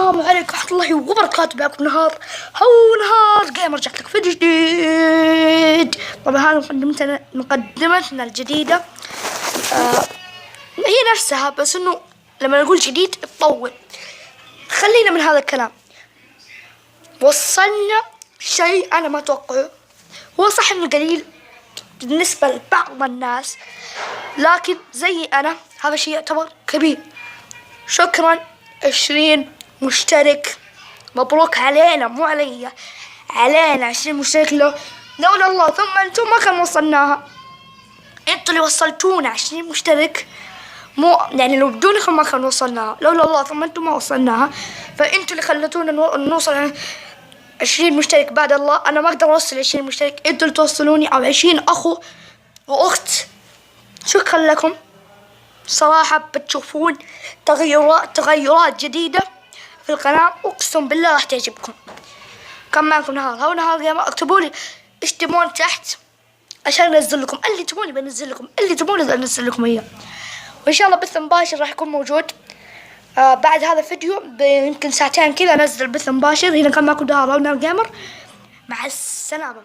السلام عليكم ورحمة الله وبركاته. معكم نهار نهار جيمر، رجعت لك فيديو جديد. طبعا هذه مقدمتنا الجديدة. هي نفسها، بس انه لما نقول جديد تطول. خلينا من هذا الكلام. وصلنا شيء انا ما اتوقعه. هو صح انه قليل بالنسبة لبعض الناس، لكن زي انا هذا الشيء يعتبر كبير. شكرا 20 مشترك، مبروك علينا، مو علي، علينا 20 مشترك. لولا الله ثم انتم ما كان وصلناها. انتوا اللي وصلتونا 20 مشترك، مو يعني لو بدونكم ما كان وصلناها. لولا الله ثم انتم ما وصلناها، فانتوا اللي خلتونا نوصل 20 مشترك. بعد الله انا ما اقدر اوصل 20 مشترك، انتوا اللي توصلوني، او 20 اخو واخت. شكرا لكم صراحة. بتشوفون تغيرات جديدة في القناة، اقسم بالله راح تعجبكم. كان معكم نهار جيمر. اكتبوا لي ايش تبون تحت عشان انزل لكم اللي تبوني، بنزل لكم اللي تبوني انزل لكم اياه. وان شاء الله بث مباشر راح يكون موجود بعد هذا الفيديو يمكن ساعتين كذا انزل بث مباشر. هنا كان معكم نهار جيمر، مع السلامة.